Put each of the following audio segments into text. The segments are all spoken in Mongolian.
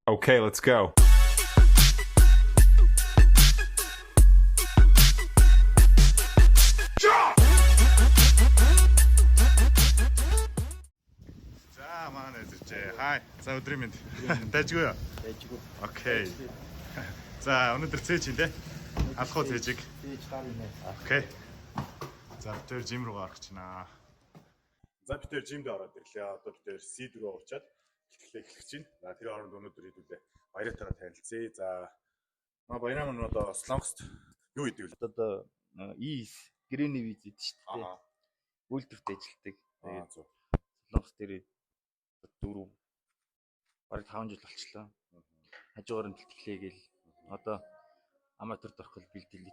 Okay, let's go. За маань эзэж. Хай. За өдрийн мэнд. Дайжгүй юу? Дайжгүй. Окей. За өнөөдөр цээч юм те. Алхуу цээжиг. Цээж гар юм аа. Окей. За битэр жим руу гарах чинаа. За битэр жимд ороод ирлээ. Одоо битэр C рүү очиад ихтлээ эхлэх чинь. За тэр хооронд өнөөдөр хэдүүлээ. Баяртайгаа танилцъя. За баяраа мань одоо Солонгост юу хийдэг вэ? Одоо EAS грэний виз идэв шүү дээ. Аа. Үйлдвэрт ажилладаг. Тэгээд зөв. Солонгос дээр 4 бараг 5 жил болчихлоо. Хажуугаар нь тэтгэлээгээл одоо аматурд орох бэлдэлж байна.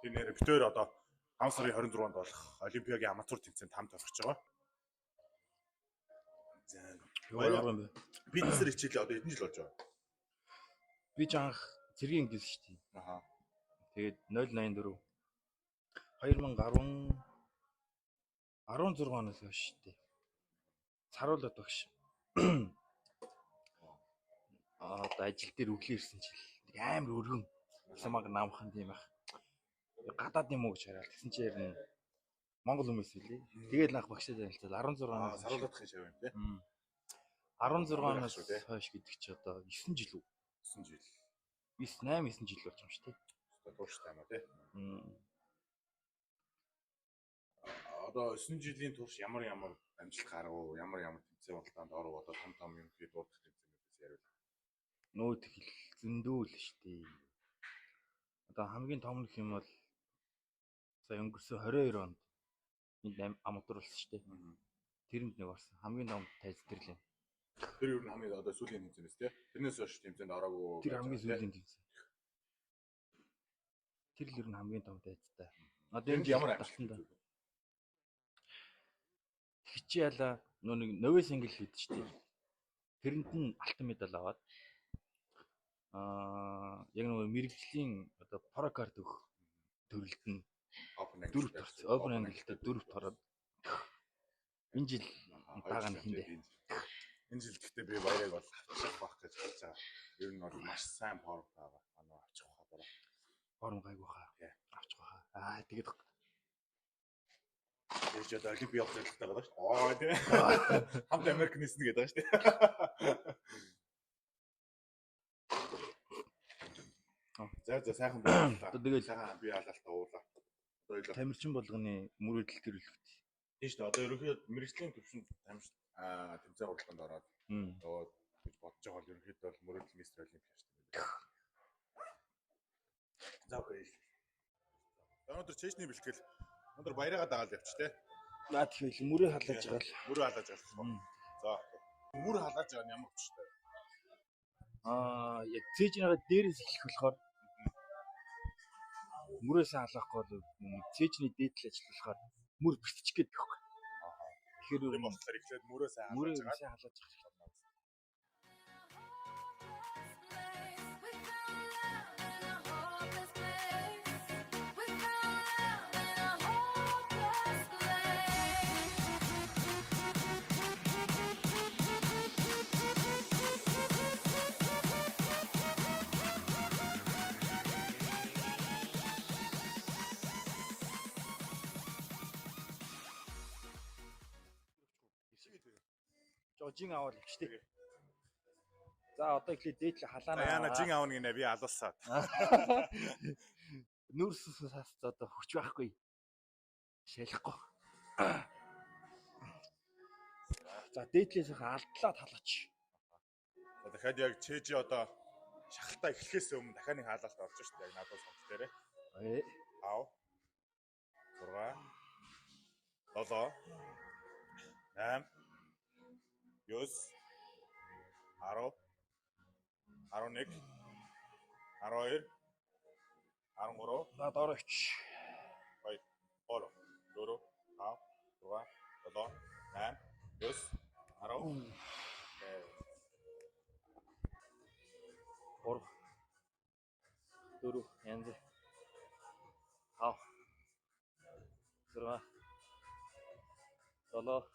Тэр нэр битэр одоо 5 сарын 26-нд болох Олимпиагийн аматур тэмцээнд хамт орох гэж байгаа. За Баяр. бизнесээр хичээлээ одоо хэдэн жил болж байгаа? Би ч анх цэргийн ангиас шүү дээ. Аха. Тэгээд 084 2010 16 оноос хойш шүү дээ. Саруулаад багш. Одоо ажил дээр өглөө ирсэн чил амар өргөн самаг наамхан тийм ах. Гадаад юм уу гэж хараад тэгсэн чи ярина Монгол хүмүүс үлээ. Тэгээд анх багштай танилцаад 16 оноос Саруулаадахын шав юм те. 16 оноос хойш гэдэг чи одоо 9 жил үү? 9 жил. 8 9 жил болж байгаа юм шүү дээ. Тууштай юм а те. Одоо 9 жилийн турш ямар амжилт гарав, ямар тэмцээн болтонд оров, одоо том юм гээд дуудах тэмцээнүүдээс яриул. Нүүд хэл зөндөө л шүү дээ. Одоо хамгийн том нөх юм бол сая өнгөрсөн 22 онд энд амтур болсон шүү дээ. Тэрэнд нэг орсон. Хамгийн том тайз тэрлээ. Тэр юу н хамгийн одоо сүүлийн тэмцээнээс те. Тэрнээс хойш тэмцээнд ороогүй. Тэр хамгийн сүүлийн тэмцээн. Тэр л юу н хамгийн том тайзтай. Одоо энэ ямар болсон да. Хичээла нэг новый сингл хийдэж шүү дээ. Тэрэнд нь алтан медаль аваад яг нэг мэрэгжлийн одоо про карт өгөх төрөлд нь дөрөвт орсон. Open angle-тэй дөрөвт ороод энэ жил бага нэхэндээ. Энэ жил гэхдээ би баярыг бол авчих байх гэж бодож байгаа. Ер нь бол маш сайн форм байгаа. Манай авчих хаа дараа. Форм гайгүй хаа. Авчих хаа. Тэгээд ч одоо Олимпиад зорилготой байгаа шүү дээ. Тийм. Хамт Америк нисэн гэдэг байгаа шүү дээ. За сайхан байна. Тэгээд сайхан би халаалтаа уулаа. Одоо илүү тамирчин болгоны мөрөөдөл төрөлхөт. Тийм шүү дээ. Одоо ерөнхийдөө мэрэгжлийн төвшөнд тэмцээн уралдаанд ороод яваад гэж бодож байгаа бол ерөнхийдөө бол мөрөөдөл мистер Олимпиад шүү дээ. За окей. Өнөөдөр чэйшний бэлтгэл. Өнөөдөр баяраагаа дагаал явчих те. Наад тэгэхээр мөрөө халааж байгаа л. Мөрөө халааж байгаа. За окей. Мөр халааж байгаа нь ямар хүчтэй? Яг цээжнийгаа дээрээс эхлэх болохоор мөрөөсөө халаахгүй бол цээжний дээдл ажил болохоор мөр бэртчих гээд байхгүй. Тэгэхээр юм болохоор эхлээд мөрөөсөө халааж байгаа. Жин аваад явчихтэй. За одоо ихлэ дээдлээ халаана. Яна жин аавна гинэ би алуусаад. Нүрс сас одоо хүч байхгүй. Шалахгүй. За дээдлээс алдлаад халаач. За дахиад яг чэжи одоо шахалтаа эхлэхээс өмнө дахиад нэг хаалалт орж штэ яг надад сонц дээрээ. 5 6 7 8 9 10 11 12 13 наад орооч. 2 3 4 5 6 7 8 9 10 4 4 янз 5 6 7 8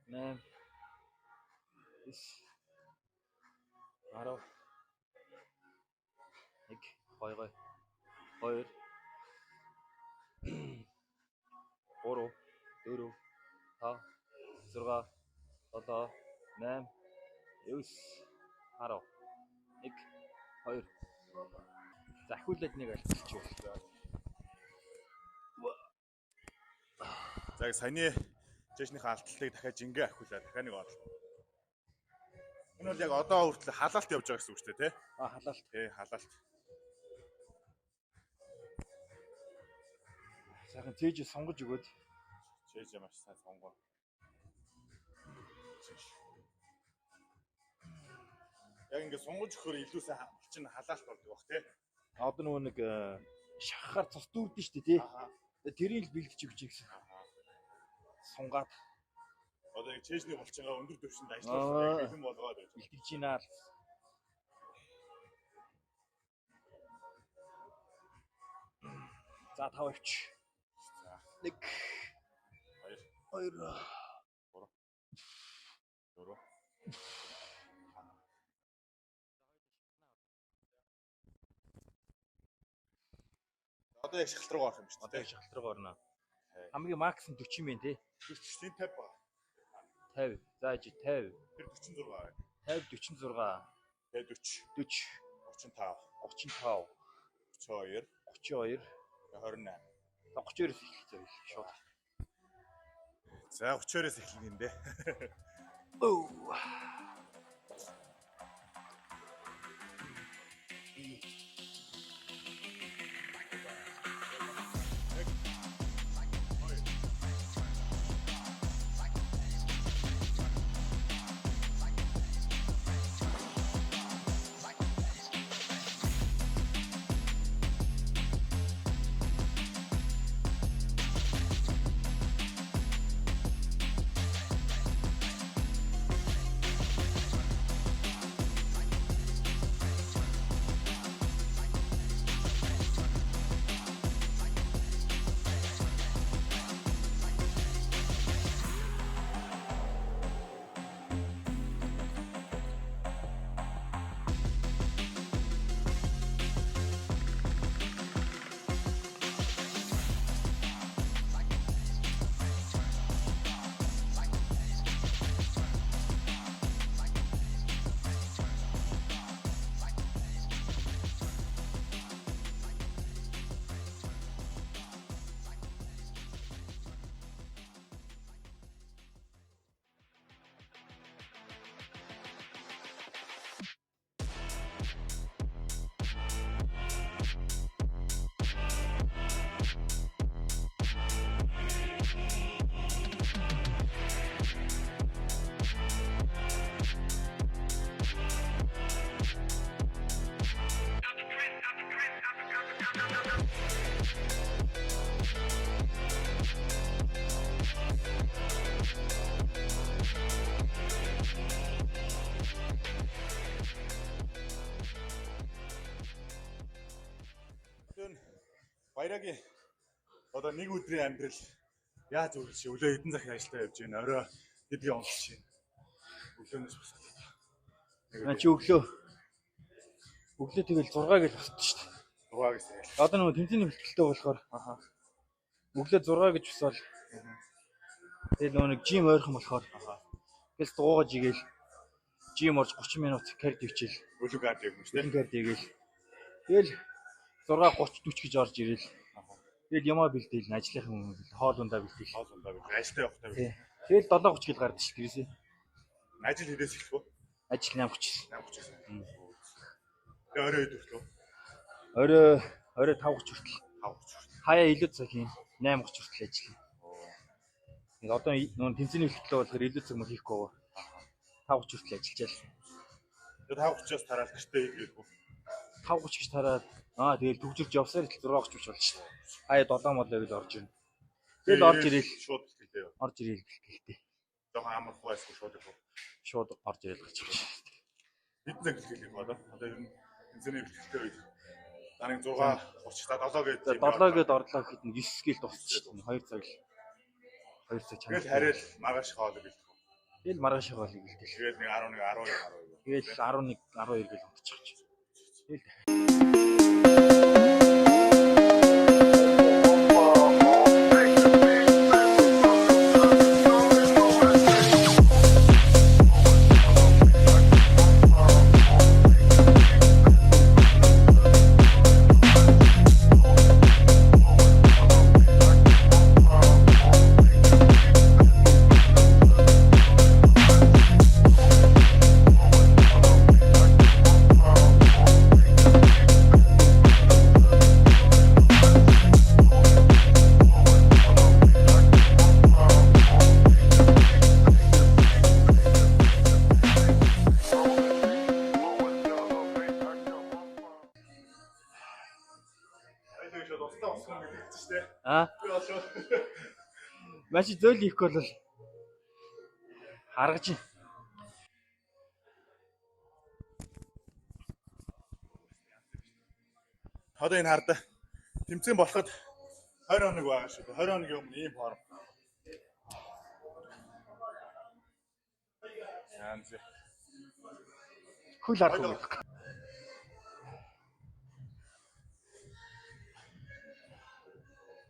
9 10 1 2 2 3 4 5 6 7 8 9 10 1 2 за ахиулаад нэг альцчих. За яг саяны жишнийхээ алдалтыг дахиад жингээ ахиулаад дахиад нэг орлоо. Энэ бол яг одоо хүртэл халаалт явж байгаа гэсэн үг шүү дээ, тий? Халаалт. Тий, халаалт. Сайхан цээж сонгож өгөөд. Чээж маш сайн сонгоо. Яг ингэ сонгож өгөхөөр илүү сайн чинь халаалт болдог бах тий. Одоо нөгөө нэг шахахаар цус дүүрдэн шүү дээ тий. Тэрийг л бэлдэж өгч гэсэн. Сунгаад. Одоо яг чэйжний булчингаа өндөр түвшинд ажиллуулсан бэлэн болгоод байж. Бэлтгэж гинаа. За 5 авч. За 1 2 3 4 Одоо яг шахалт руу орох юм шүү дээ. Одоо яг шахалт руу орно. Хамгийн макс нь 40 юм тий. 40-ийн 50 ба. 50. За жи 50. Тэр 46 бай. 50 46. Тэгээ 40 40 35 35 32 32 28. 32-оос эхэлж шууд. За 32-оос эхэлнэ юм дээ. Оо. Баярагийн одоо нэг өдрийн амьдрал яаж үргэлж өглөө хэдэн цаг ажиллаа явж байна. Орой хэдийн онцлж байна. Өглөөнөөс босоод. Чи өглөө тэгэл 6 гэж босдоо шүү дээ. 6 гэсэн. Одоо нөгөө тэмцээний бэлтгэлтэй болохоор өглөө 6 гэж босоод тэгэл нөгөө нэг жим ойрхон болохоор тэгэл дуугаж игээл жим орж 30 минут кард ивчээл Бүлэг кард юм шүү дээ. кард игээл тэгэл 6:30 40 гэж орж ирэл. Тэгэл ямаа бэлдээл ажлынхан хүмүүс хоол ундаа бэлдээл. Ажилтаа явах таа. Тэгэл 7:30 гээд гардаг шүү дээ. Ажил хэдээс эхлэх вэ? Ажил 8:30. 8:30. Тэгээ орой хэд хүртэл? Орой 5:30 хүртэл. 5:30. Хаяа илүү цаг хийн 8:30 хүртэл ажиллана. Тэгээд одоо нүүн тэмцээний бэлтгэлээ болохоор илүү цаг мөн хийхгүй гоо. 5:30 хүртэл ажиллаж. Тэгээд 5:30-аас тараад гэртээ ирэхгүй. 5:30 гэж тараад тэгэл төвжирч явсаар 6:30 болж болно шүү дээ. Хаяа 7 молоо гэж орж ирнэ. Тэгэл орж ирэл шууд бэлтгэлээ. Орж ирэл бэлтгэлтэй. Жохон амархгүй байсан шууд ирэх. Шууд орж ирэл гарч ирж байна. Хэдэн цаг бэлтгэлээ одоо? Одоо ер нь тэмцээний бэлтгэлтэй үед дараагийн 6:30 та 7 гээд 7 гээд орлоо гэхэд 9 гээл дуусчих шүү дээ. 2 цаг л. 2 цаг чанар. Тэгэл хариал маргааш хоол бэлтгэв. Тэгэл маргааш хоолыг бэлтгэл. Тэгээд нэг 11 12 12. Тэгэл 11 12 гэл унтчих чи. Тэгэл Маш зөөл их бол харгаж байна. Одоо энэ хард тэмцээн болоход 20 хоног байгаа шүү дээ. 20 хоногийн өмнө ийм форм. Янз. Хөл арга уу.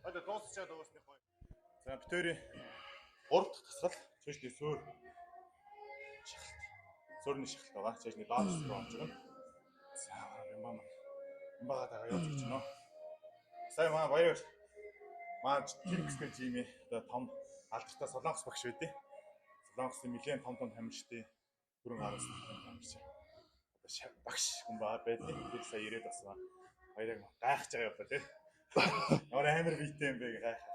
Одоо дуусчаад дуусны гоё. За битүүрийн 3 дахь тасгал цэжний суур шахалт. Суурны шахалт байгаа. Цэжний доод руу орж байгаа. За юм бага тага явж гэж байна. Сайн маа баяр. Маа Тинкстэй тимээ одоо том алдартай Солонгос багш байдیں۔ Солонгосын нэлээд том тамирчдын бүрэн харуулсан тамирч. Одоо багш хүн байдаг. Тэр сая ирээд басна. Баярыг гайхаж байгаа юм ба тий. Ямар амар битээ юм бэ гайхаж.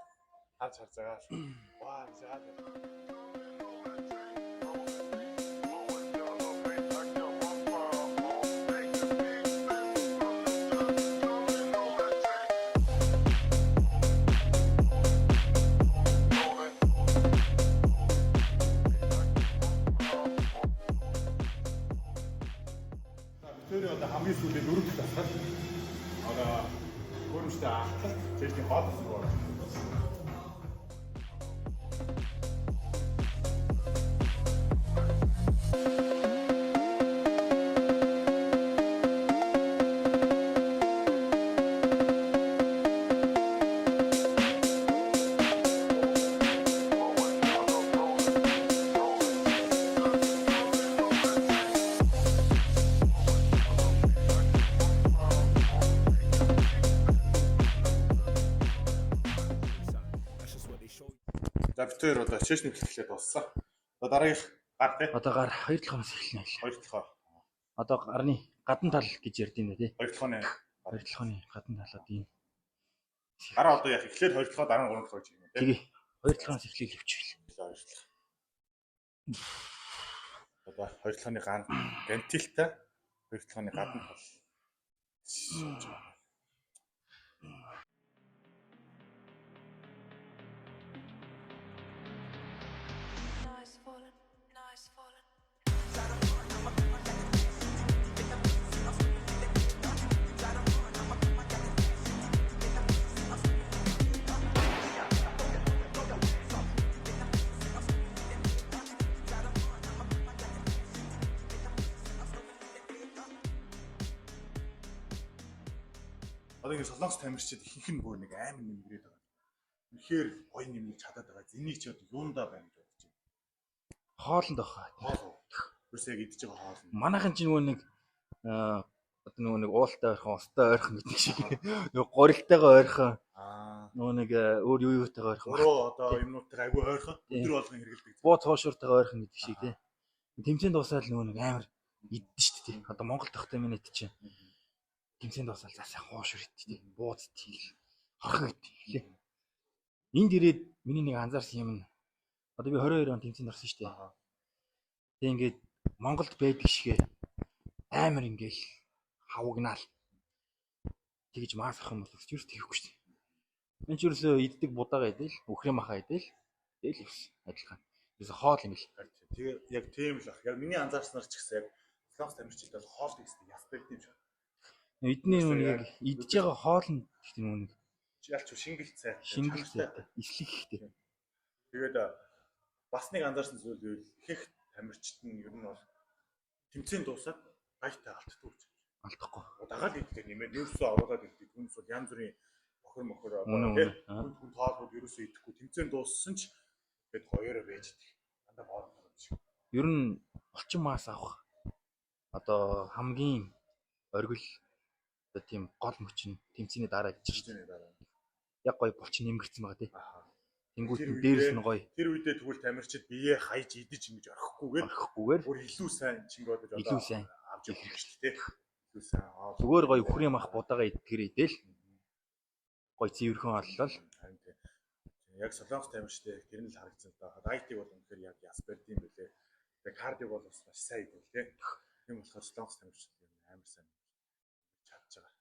Харж байгаа. Ваа заад. Одоо хамгийн сүүлийн 4 дахь тасгал. Одоо өөрөмжтэй ахлах цэжний хоолос руу орж. За битээр одоо чэш нэвтрүүлгээ дууссан. Одоо дараагийнх гар тий. Одоо гар 2 толгоноос эхэлнэ байлаа. 2 толгой. Одоо гарны гадна тал гэж ярьдیں۔ Тий. 2 толгойн 2 толгойн гадна талууд ийм. Гараа одоо яг эхлээд 2 толгой дараа нь 3 толгой юм тий. Тэгээ 2 толгоноос эхлээл хөвчихвөл. Одоо 2 толгойн гантилтай 2 толгойн гадна тал. Одоо ингэ солонгос тамирчид ихэнх нь бүр нэг амар нэмгрээд байгаа. Үнэхээр гоё нэмж чадаад байгаа. Зэнийг ч одоо юундаа байна гэж бодож байна. Хоолнд байгаа. Хоол. Юус яг идэж байгаа хоол. Манайхан ч нөгөө нэг одоо нөгөө нэг уултай ойрхон, устай ойрхон гэдэг шиг нөгөө горилтайгаа ойрхон. Нөгөө нэг өөр юу юутайгаа ойрхон. Өөрөө одоо юмнуудтай агүй ойрхон өдөр болгон хэрэгэлдэг. Буу цоошуртайгаа ойрхон гэдэг шиг тий. Тэмцээнд дуусаад нөгөө нэг амар иддэн шүү дээ. Одоо Монгол тахтай минут чинь тэмцээнд дуусаад засаа хоошур идтий. Бууз идтий. Хорхон идтий. Энд ирээд миний нэг анзаарсан юм нь одоо би 22 он тэмцээнд орсон шүү дээ. Тэг ингээд Монголд байдаг шигэ амар ингээл хавгнаал. Тэгж маасах юм бол ч юу тэхгүй шүү дээ. Энд ч ерөөсөө иддэг будаага идэл, өхрийн маха идэл. Тэгэл юус адилхан. Юус хоол юм л. Тэгээ яг тийм л ах. Яг миний анзаарснаар ч гэсэн яг солонгос тамирчид бол хоол гэсэн яс байдаг юм шиг. Эдний нүг яг идж байгаа хоол нь гэдэг нүг ялч шингэлт цай. Шингэлт цай. Ислэг ихтэй. Тэгээд бас нэг анзаарсан зүйл ихэнх тамирчид нь ер нь бол тэмцээн дуусаад гайтай алддаг гэж. Алдахгүй. Дагаад идэх нэмээд ерөөсөө оруулаад идэх. Түнс бол янз бүрийн мохор одоо тийм хүн тоолбол ерөөсөө идэхгүй тэмцээн дууссан ч тэгээд хоёроо байж идэх. Дандаа боорон юм шиг. Ер нь булчин маас авах одоо хамгийн оргил одоо тийм гол мөчин тэмцээний дараа гэж байна. Яг гоё булчин нэмгэрсэн байгаа тий. Тэнгүүт дээрс нь гоё. Тэр үедээ тэгвэл тамирчид биеэ хайж идэж ингэж орхихгүйгээр бүр илүү сайн чингөөд илүү сайн авч явах юм шүү дээ. Илүү сайн. Зүгээр гоё үхрийн мах будаага идэгэр идэл. Гоё цэвэрхэн оллол. Яг солонгос тамирчтай тэр нь л харагдсан та. Дайтыг бол үнэхээр яг ясперд юм бэлээ. Тэгээ кардиг бол бас маш сайн идэв лээ. Тийм болохоор солонгос тамирчид амар сайн чадж байгаа.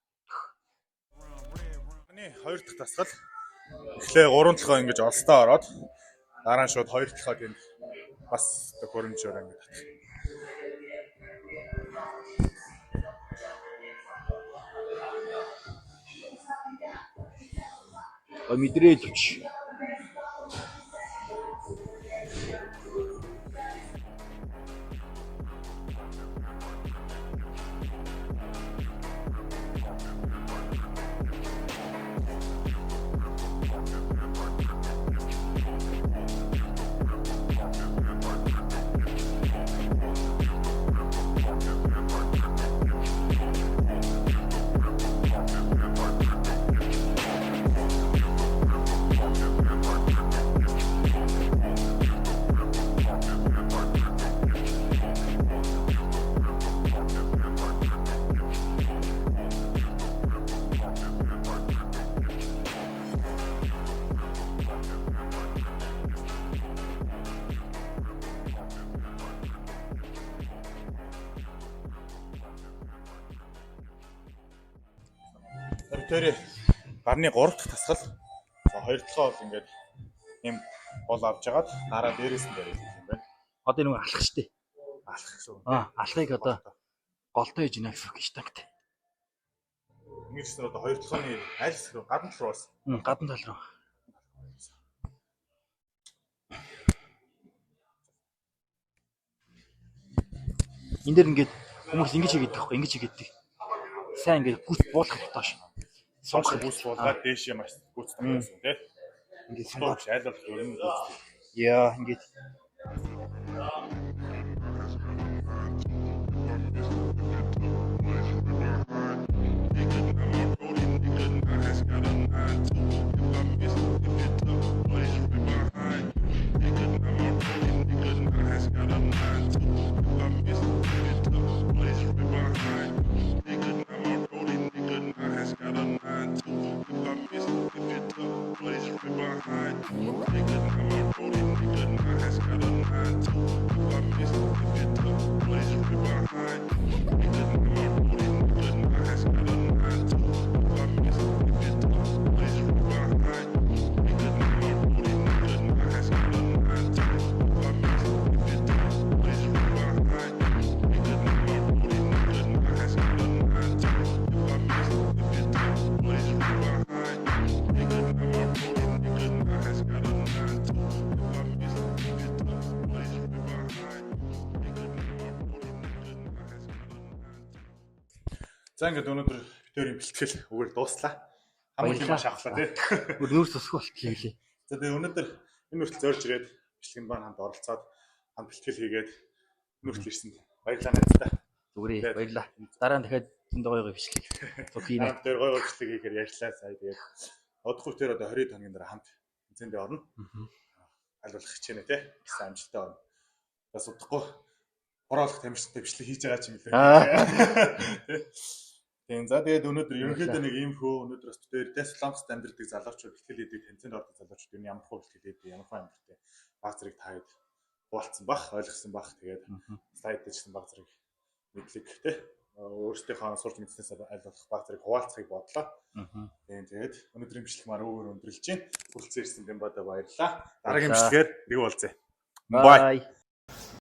Миний хоёр дахь тасгал эхлээ 3-7 ингэж олстоо ороод дараа нь шууд 2-7 тэнд бас хөрөмжөөр ингэж татах. Мэдрээлж. Тэр гарны 3 дахь тасгал. За 2-7 бол ингээд юм бол авч жагаад дараа дээрээс нь барих юм байна. Одоо нэг алхах штэ. Алхах шүү. Алхахыг одоо голтой хийж гинэ гэсэн үг штагт. Ингэж ч одоо 2-7-ны аль хэсэг рүү гадна руу бас. Гадна тал руу. Энд дэр ингээд хүмүүс ингэж хийгээд байхгүй ингэж хийгээддэг. Сайн ингээд гүц буулгах доош. Сонх гүц буулгаад дээшээ маш гүц тавьсан тий. Ингээд сонх айл бол өрнө гүц. Яа ингээд За ингээд өнөөдөр битүүрийн бэлтгэл өгөр дууслаа. Хамгийн маш авахлаа тий. Нүүрс тусах болтгий лээ. За тэгээ өнөөдөр энэ хүртэл зорж ирээд бичлэгэн баан хамт оролцоод хамт бэлтгэл хийгээд нүртэл ирсэнд баярлалаа найзтай. Зүгээрээ баярлалаа. Дараа нь дахиад зөндөө гоё бичлэг. Цогийнэ. Тэр гоё бичлэг хийхээр ярьлаа сая тэгээд одохгүй тэр одоо 20 хоногийн дараа хамт тэнцэндээ орно. Аль болох хичээнэ тий. Сайн амжилттай орно. Бас удахгүй хороолох тамирчтай бичлэг хийж байгаа ч юм лээ. Тийм за тэгээд өнөөдөр ерөнхийдөө нэг ийм хөө өнөөдөр бас дээр Солонгост амьдардаг залуучууд бэлтгэл хийдэг тэнцэнд ордог залуучууд энэ ямар хөө бэлтгэл хийдэг ямар хөө амьдартай баг зэрэг таад хуваалцсан бах ойлгосон бах тэгээд слайд дэжсэн баг зэрэг мэдлэг тий өөрсдийнхөө сурч мэдснээс аль болох баг зэрэг хуваалцахыг бодлоо. Тийм тэгээд өнөөдрийн бичлэг маань өөр өндөрлж байна. Хүрэлцэн ирсэн Бямбада баярлалаа. Дараагийн бичлэгээр нэг уулзъя. Bye.